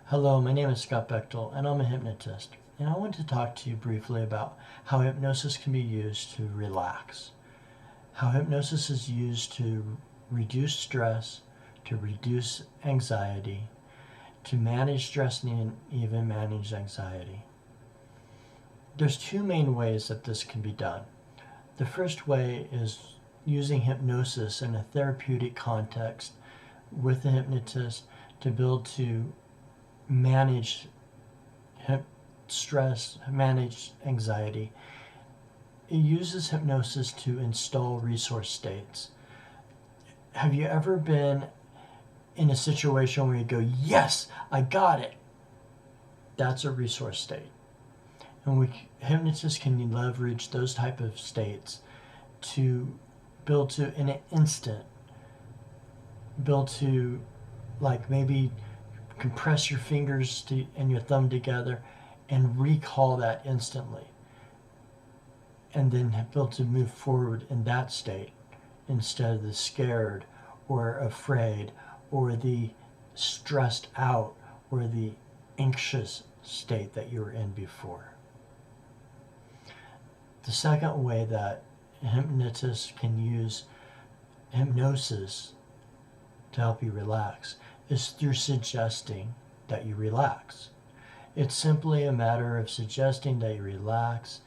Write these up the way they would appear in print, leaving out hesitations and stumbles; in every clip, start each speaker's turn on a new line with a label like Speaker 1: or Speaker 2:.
Speaker 1: Hello, my name is Scott Bechtel, and I'm a hypnotist. And I want to talk to you briefly about how hypnosis can be used to relax. How hypnosis is used to reduce stress, to reduce anxiety, to manage stress and even manage anxiety. There's two main ways that this can be done. The first way is using hypnosis in a therapeutic context with the hypnotist to build to manage stress, manage anxiety. It uses hypnosis to install resource states. Have you ever been in a situation where you go, yes, I got it? That's a resource state. And hypnotists can leverage those type of states to build to, in an instant, build to, like maybe compress your fingers and your thumb together and recall that instantly, and then be able to move forward in that state instead of the scared or afraid or the stressed out or the anxious state that you were in before. The second way that hypnotists can use hypnosis to help you relax is through suggesting that you relax. It's simply a matter of suggesting that you relax,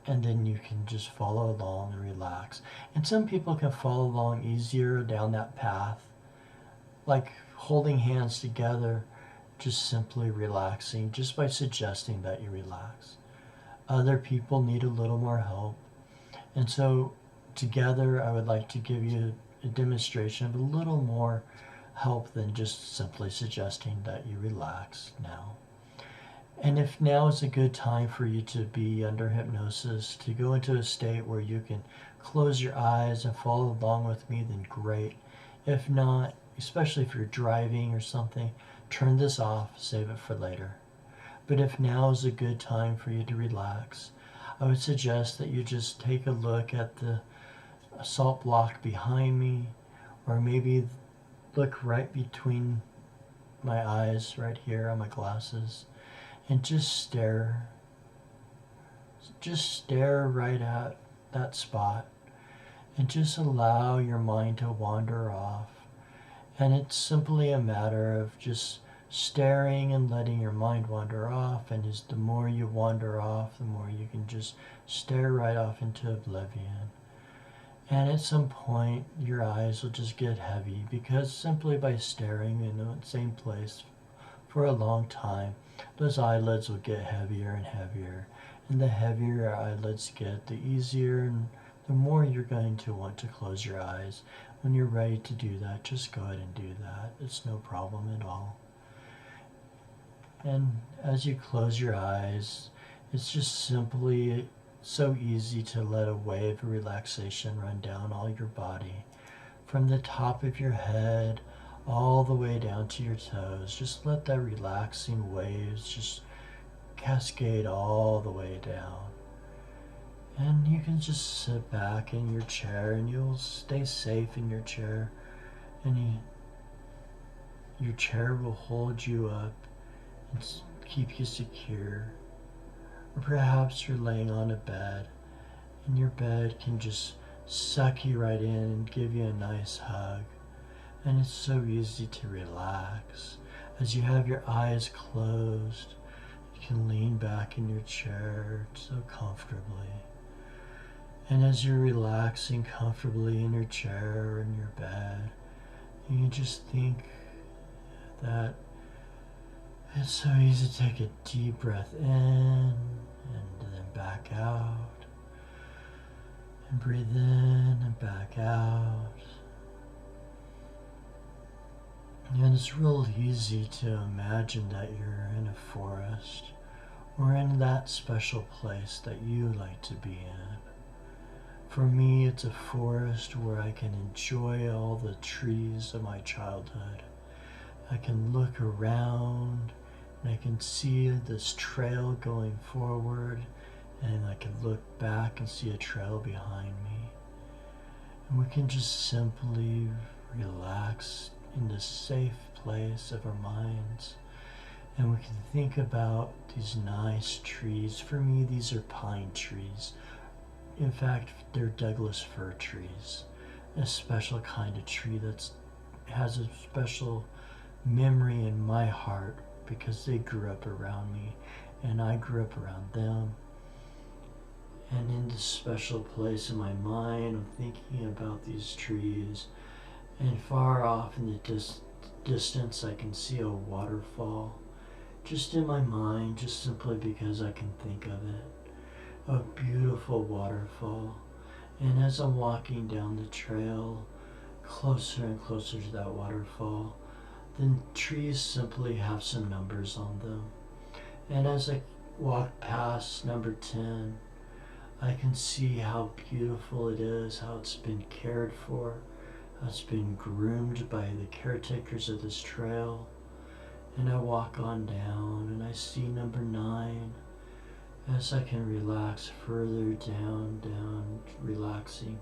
Speaker 1: and then you can just follow along and relax. And some people can follow along easier down that path, like holding hands together, just simply relaxing, just by suggesting that you relax. Other people need a little more help. And so together I would like to give you a demonstration of a little more help than just simply suggesting that you relax now. And if now is a good time for you to be under hypnosis, to go into a state where you can close your eyes and follow along with me, then great. If not, especially if you're driving or something, turn this off, save it for later. But if now is a good time for you to relax, I would suggest that you just take a look at the salt block behind me, or maybe look right between my eyes right here on my glasses, and just stare right at that spot, and just allow your mind to wander off. And it's simply a matter of just staring and letting your mind wander off, and the more you wander off, the more you can just stare right off into oblivion. And at some point your eyes will just get heavy, because simply by staring in the same place for a long time, those eyelids will get heavier and heavier. And the heavier your eyelids get, the easier and the more you're going to want to close your eyes. When you're ready to do that, just go ahead and do that. It's no problem at all. And as you close your eyes, it's just simply so easy to let a wave of relaxation run down all your body, from the top of your head all the way down to your toes. Just let that relaxing waves just cascade all the way down. And you can just sit back in your chair, and you'll stay safe in your chair, and your chair will hold you up and keep you secure. Or perhaps you're laying on a bed, and your bed can just suck you right in and give you a nice hug. And it's so easy to relax. As you have your eyes closed, you can lean back in your chair so comfortably. And as you're relaxing comfortably in your chair or in your bed, you can just think that it's so easy to take a deep breath in and then back out, and breathe in and back out. And it's real easy to imagine that you're in a forest or in that special place that you like to be in. For me, it's a forest where I can enjoy all the trees of my childhood. I can look around and I can see this trail going forward, and I can look back and see a trail behind me. And we can just simply relax in this safe place of our minds And we can think about these nice trees. For me, these are pine trees. In fact, they're Douglas fir trees. A special kind of tree that has a special memory in my heart because they grew up around me and I grew up around them. And in this special place in my mind, I'm thinking about these trees, and far off in the distance I can see a waterfall, just in my mind, just simply because I can think of it. A beautiful waterfall. And as I'm walking down the trail, closer and closer to that waterfall, the trees simply have some numbers on them. And as I walk past number 10, I can see how beautiful it is, how it's been cared for, how it's been groomed by the caretakers of this trail. And I walk on down and I see number 9 as I can relax further down, relaxing,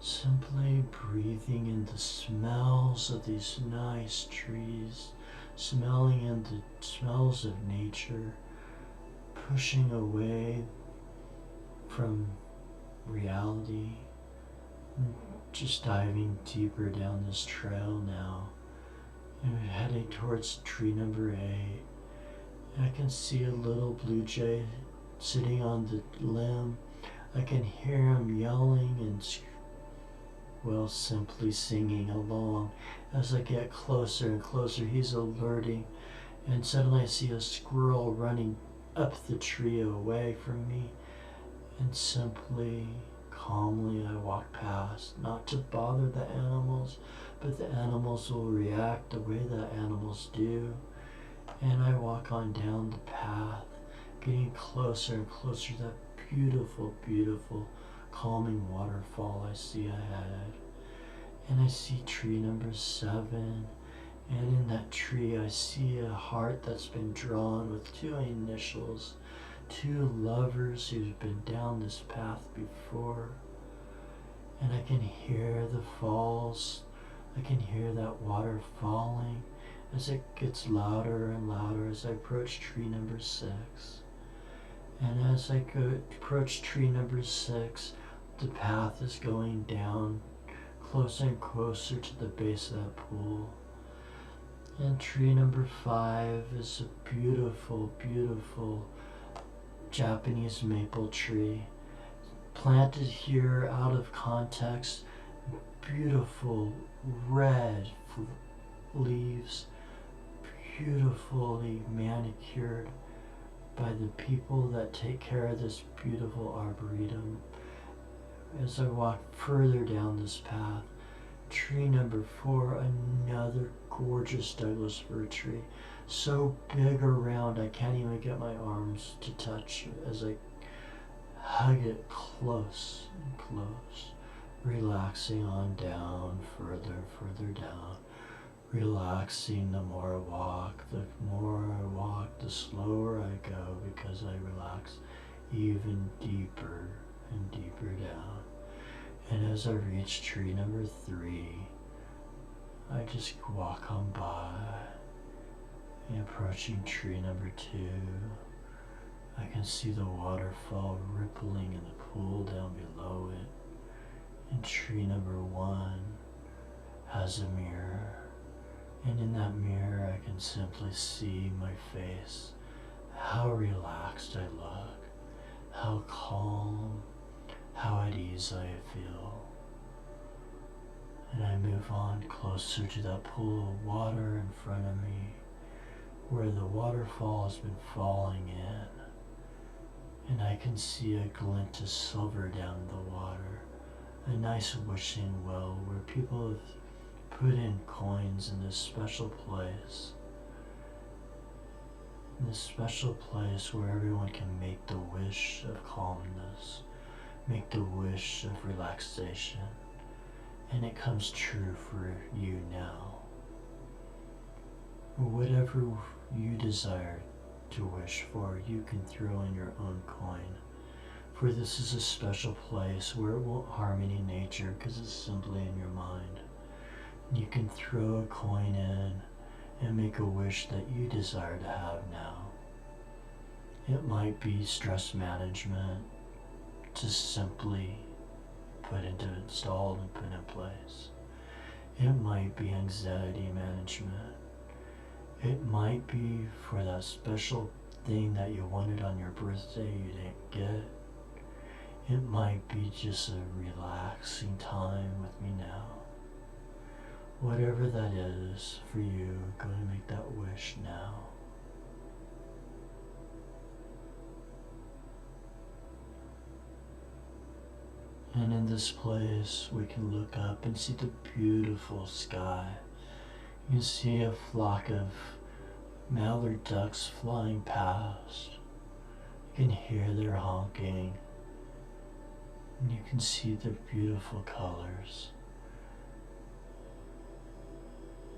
Speaker 1: simply breathing in the smells of these nice trees, smelling in the smells of nature, pushing away from reality, just diving deeper down this trail now, and heading towards tree number 8. I can see a little blue jay sitting on the limb. I can hear him yelling and, well, simply singing along. As I get closer and closer, he's alerting, and suddenly I see a squirrel running up the tree away from me, and simply, calmly, I walk past, not to bother the animals, but the animals will react the way that animals do. And I walk on down the path, getting closer and closer to that beautiful, beautiful, calming waterfall I see ahead. And I see tree number 7, and in that tree I see a heart that's been drawn with 2 initials, 2 lovers who've been down this path before. And I can hear the falls, I can hear that water falling as it gets louder and louder as I approach tree number 6. And as I approach tree number 6, the path is going down closer and closer to the base of that pool. And tree number 5 is a beautiful, beautiful Japanese maple tree, planted here out of context, beautiful red leaves, beautifully manicured by the people that take care of this beautiful arboretum. As I walk further down this path, tree number 4, another gorgeous Douglas fir tree, so big around I can't even get my arms to touch as I hug it close and close, relaxing on down, further down, relaxing. The more I walk, the slower I go, because I relax even deeper and deeper down. And as I reach tree number 3, I just walk on by, and approaching tree number 2, I can see the waterfall rippling in the pool down below it. And tree number 1 has a mirror, and in that mirror I can simply see my face, how relaxed I look, how calm, how at ease I feel. And I move on closer to that pool of water in front of me, where the waterfall has been falling in, and I can see a glint of silver down in the water, a nice wishing well where people have put in coins in this special place. In this special place where everyone can make the wish of calmness, make the wish of relaxation, and it comes true for you now. Whatever you desire to wish for, you can throw in your own coin, for this is a special place where it won't harm any nature because it's simply in your mind. You can throw a coin in, and make a wish that you desire to have now. It might be stress management to simply installed and put in place. It might be anxiety management. It might be for that special thing that you wanted on your birthday you didn't get. It might be just a relaxing time with me now. Whatever that is for you, go and make that wish now. And in this place, we can look up and see the beautiful sky. You can see a flock of mallard ducks flying past. You can hear their honking. And you can see the beautiful colors.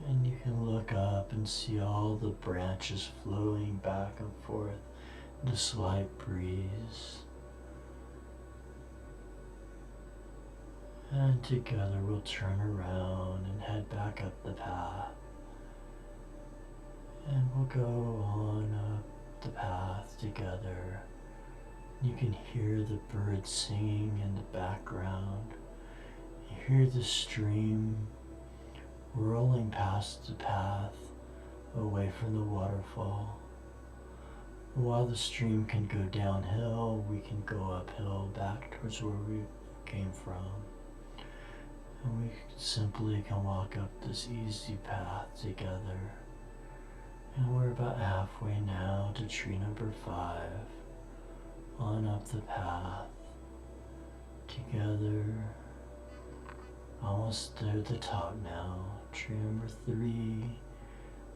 Speaker 1: And you can look up and see all the branches flowing back and forth in a slight breeze. And together we'll turn around and head back up the path. And we'll go on up the path together. You can hear the birds singing in the background. You hear the stream rolling past the path away from the waterfall. While the stream can go downhill, we can go uphill back towards where we came from. And we simply can walk up this easy path together. And we're about halfway now to tree number 5. On up the path. Together. Almost to the top now. Tree number 3.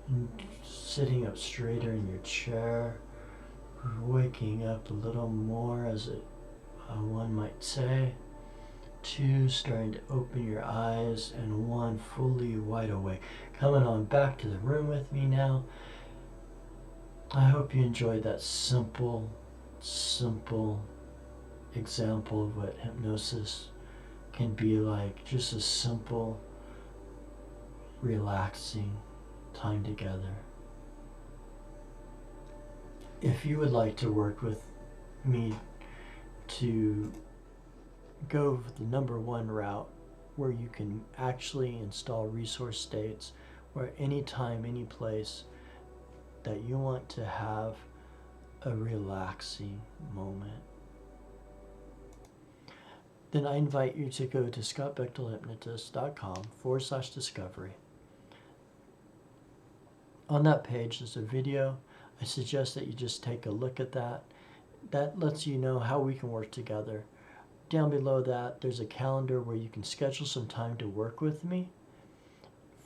Speaker 1: And sitting up straighter in your chair. Waking up a little more, as one might say. 2, starting to open your eyes, and 1, fully wide awake. Coming on back to the room with me now. I hope you enjoyed that simple example of what hypnosis can be like. Just a simple, relaxing time together. If you would like to work with me to go the number 1 route, where you can actually install resource states, where anytime, any place that you want to have a relaxing moment, then I invite you to go to scottbechtelhypnotist.com/discovery. On that page there's a video. I suggest that you just take a look at that. That lets you know how we can work together. Down below that, there's a calendar where you can schedule some time to work with me.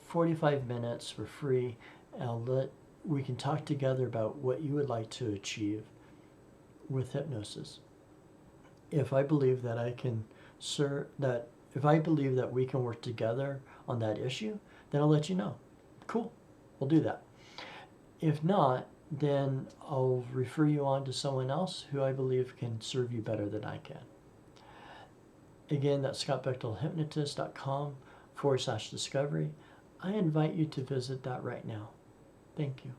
Speaker 1: 45 minutes for free. We can talk together about what you would like to achieve with hypnosis. If I believe that if I believe that we can work together on that issue, then I'll let you know. Cool, we'll do that. If not, then I'll refer you on to someone else who I believe can serve you better than I can. Again, that's scottbechtelhypnotist.com/discovery. I invite you to visit that right now. Thank you.